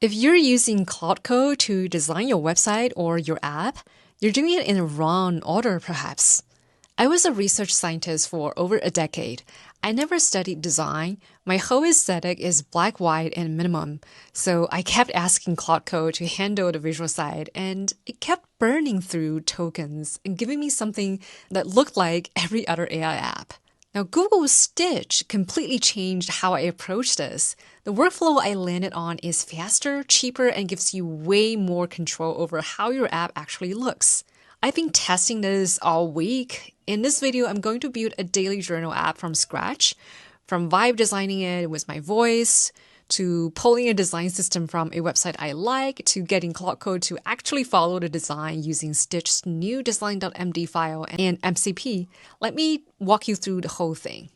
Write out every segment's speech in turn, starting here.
If you're using Claude Code to design your website or your app, you're doing it in the wrong order, perhaps. I was a research scientist for over a decade. I never studied design. My whole aesthetic is black, white, and minimum. So I kept asking Claude Code to handle the visual side, and it kept burning through tokens and giving me something that looked like every other AI app. Now, Google Stitch completely changed how I approach this. The workflow I landed on is faster, cheaper, and gives you way more control over how your app actually looks. I've been testing this all week. In this video, I'm going to build a daily journal app from scratch, from vibe designing it with my voice, to pulling a design system from a website I like, to getting Claude Code to actually follow the design using Stitch's new design.md file and MCP. Let me walk you through the whole thing.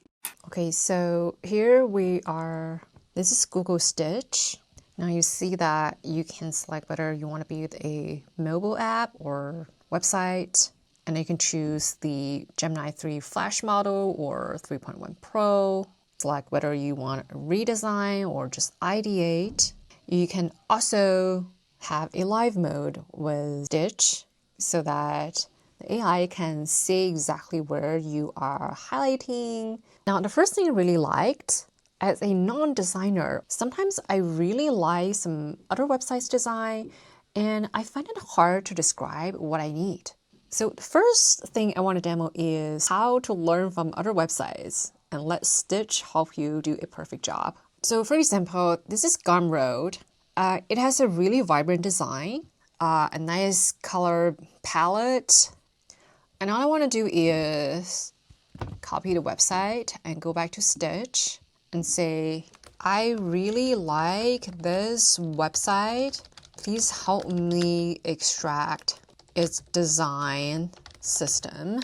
Okay, so here we are. This is Google Stitch. Now you see that you can select whether you want to build a mobile app or website, and you can choose the Gemini 3 Flash model or 3.1 Pro. Select whether you want a redesign or just ideate. You can also have a live mode with Stitch so that the AI can see exactly where you are highlighting. Now, the first thing I really liked, as a non-designer, sometimes I really like some other websites design, and I find it hard to describe what I need. So the first thing I want to demo is how to learn from other websites and let Stitch help you do a perfect job. So for example, this is Gumroad. It has a really vibrant design, a nice color palette. And all I want to do is copy the website and go back to Stitch and say, I really like this website. Please help me extract its design system.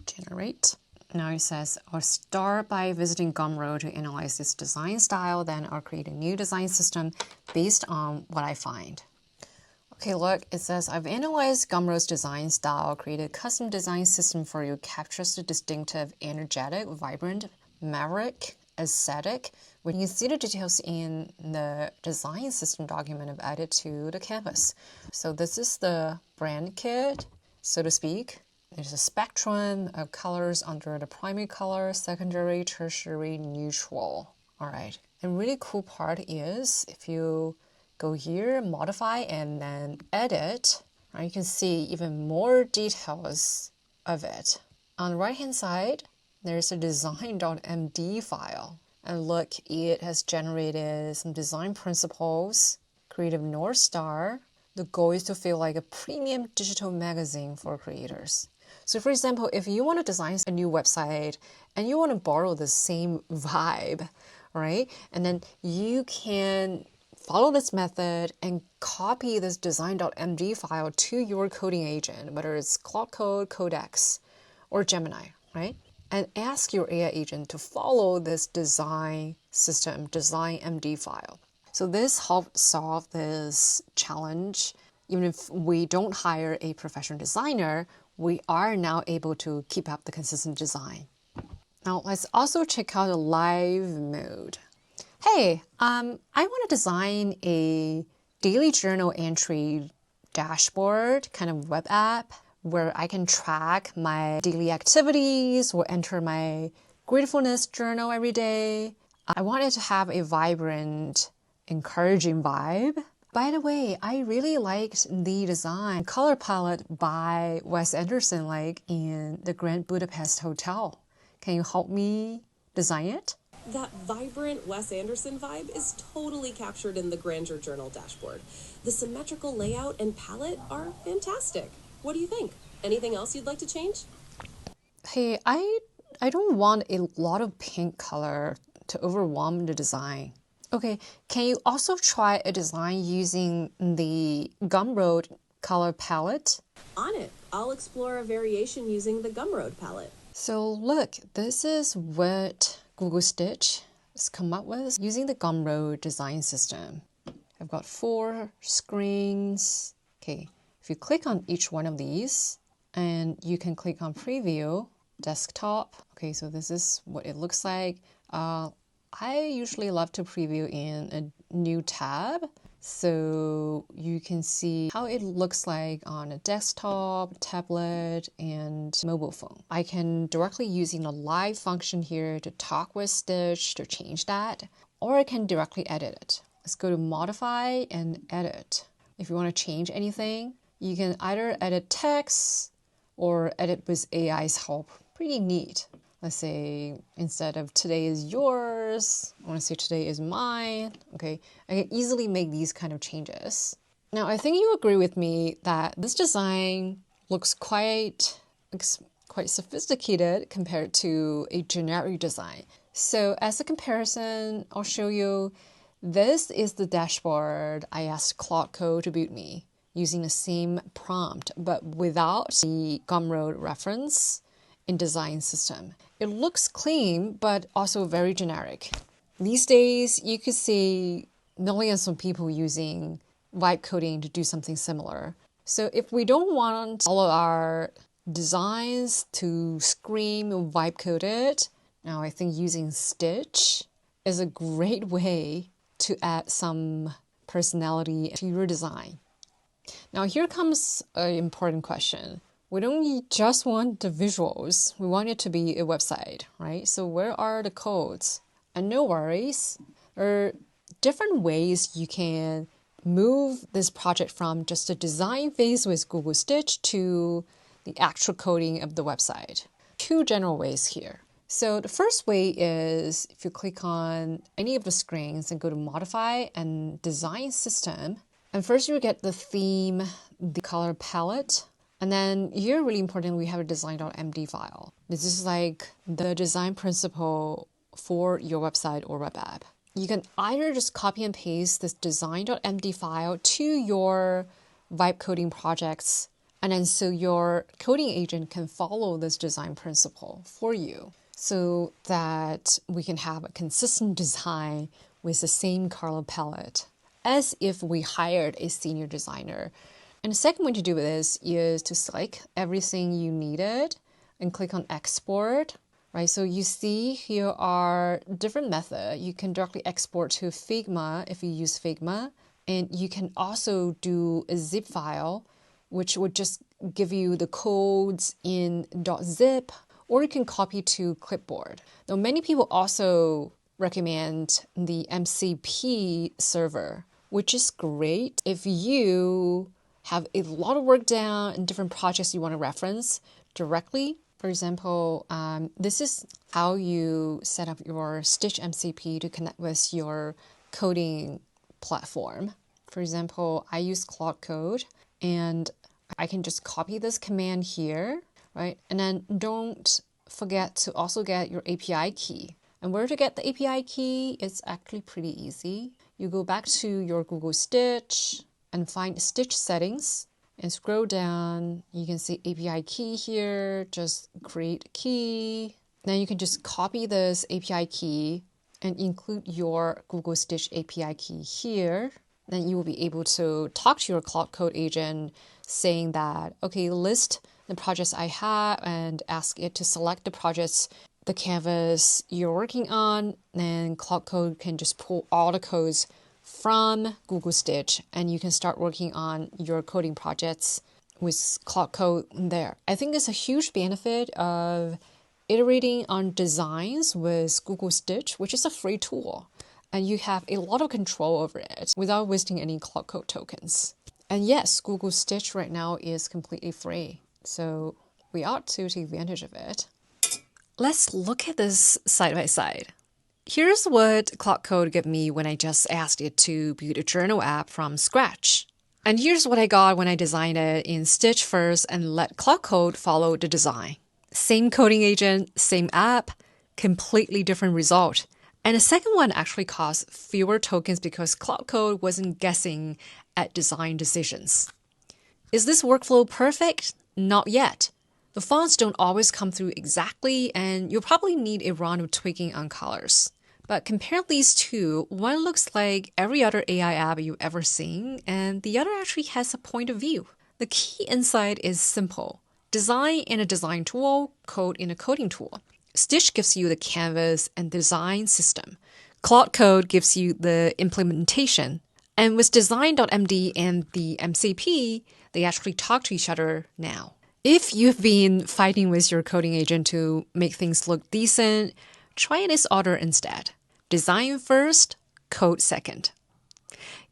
Generate. Now it says, I'll start by visiting Gumroad to analyze its design style, then I'll create a new design system based on what I find. Okay, look, it says, I've analyzed Gumroad's design style, created a custom design system for you, captures the distinctive, energetic, vibrant, maverick aesthetic. When you see the details in the design system document I've added to the canvas. So this is the brand kit, so to speak. There's a spectrum of colors under the primary color, secondary, tertiary, neutral. All right. And really cool part is if you go here, modify, and then edit, right, you can see even more details of it. On the right-hand side, there's a design.md file. And look, it has generated some design principles, creative North Star. The goal is to feel like a premium digital magazine for creators. So for example, if you want to design a new website and you want to borrow the same vibe, right? And then you can follow this method and copy this design.md file to your coding agent, whether it's Claude Code, Codex, or Gemini, right? And ask your AI agent to follow this design system, design.md file. So this helped solve this challenge. Even if we don't hire a professional designer, we are now able to keep up the consistent design. Now let's also check out the live mode. Hey, I want to design a daily journal entry dashboard kind of web app where I can track my daily activities or enter my gratefulness journal every day. I want it to have a vibrant, encouraging vibe. By the way, I really liked the design color palette by Wes Anderson, like in the Grand Budapest Hotel. Can you help me design it? That vibrant Wes Anderson vibe is totally captured in the Grandeur Journal dashboard. The symmetrical layout and palette are fantastic. What do you think? Anything else you'd like to change? Hey, I don't want a lot of pink color to overwhelm the design. Okay, can you also try a design using the Gumroad color palette? On it. I'll explore a variation using the Gumroad palette. So look, this is what Google Stitch has come up with using the Gumroad design system. I've got 4 screens. Okay, if you click on each one of these, and you can click on preview, desktop. Okay, so this is what it looks like. I usually love to preview in a new tab so you can see how it looks like on a desktop, tablet, and mobile phone. I can directly using the live function here to talk with Stitch to change that, or I can directly edit it. Let's go to modify and edit. If you want to change anything, you can either edit text or edit with AI's help. Pretty neat. Let's say instead of today is yours, I want to say today is mine. Okay, I can easily make these kind of changes. Now, I think you agree with me that this design looks quite sophisticated compared to a generic design. So as a comparison, I'll show you this is the dashboard I asked Claude to build me using the same prompt, but without the Gumroad reference in design system. It looks clean, but also very generic. These days, you could see millions of people using vibe coding to do something similar. So if we don't want all of our designs to scream vibe coded, now I think using Stitch is a great way to add some personality to your design. Now here comes an important question. We don't just want the visuals. We want it to be a website, right? So where are the codes? And no worries. There are different ways you can move this project from just a design phase with Google Stitch to the actual coding of the website. Two general ways here. So the first way is if you click on any of the screens and go to modify and design system. And first you get the theme, the color palette. And then here, really important, we have a design.md file. This is like the design principle for your website or web app. You can either just copy and paste this design.md file to your vibe coding projects, and then so your coding agent can follow this design principle for you so that we can have a consistent design with the same color palette as if we hired a senior designer. And the second way to do this is to select everything you needed and click on export, right? So you see here are different methods. You can directly export to Figma if you use Figma. And you can also do a zip file, which would just give you the codes in .zip, or you can copy to clipboard. Now, many people also recommend the MCP server, which is great if you have a lot of work down and different projects you want to reference directly. For example, this is how you set up your Stitch MCP to connect with your coding platform. For example, I use Claude and I can just copy this command here, right? And then don't forget to also get your API key. And where to get the API key? It's actually pretty easy. You go back to your Google Stitch and find Stitch settings and scroll down. You can see API key here, just create key. Then you can just copy this API key and include your Google Stitch API key here. Then you will be able to talk to your Claude Code agent saying that, okay, list the projects I have and ask it to select the projects, the canvas you're working on, and Claude Code can just pull all the codes from Google Stitch and you can start working on your coding projects with Claude Code there. I think it's a huge benefit of iterating on designs with Google Stitch, which is a free tool. And you have a lot of control over it without wasting any Claude Code tokens. And yes, Google Stitch right now is completely free. So we ought to take advantage of it. Let's look at this side by side. Here's what Claude Code gave me when I just asked it to build a journal app from scratch. And here's what I got when I designed it in Stitch first and let Claude Code follow the design. Same coding agent, same app, completely different result. And the second one actually cost fewer tokens because Claude Code wasn't guessing at design decisions. Is this workflow perfect? Not yet. The fonts don't always come through exactly, and you'll probably need a round of tweaking on colors. But compare these two, one looks like every other AI app you've ever seen, and the other actually has a point of view. The key insight is simple. Design in a design tool, code in a coding tool. Stitch gives you the canvas and design system. Claude Code gives you the implementation. And with design.md and the MCP, they actually talk to each other now. If you've been fighting with your coding agent to make things look decent, try this order instead. Design first, code second.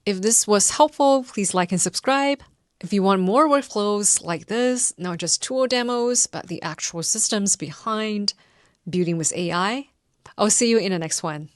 If this was helpful, please like and subscribe. If you want more workflows like this, not just tool demos, but the actual systems behind building with AI, I'll see you in the next one.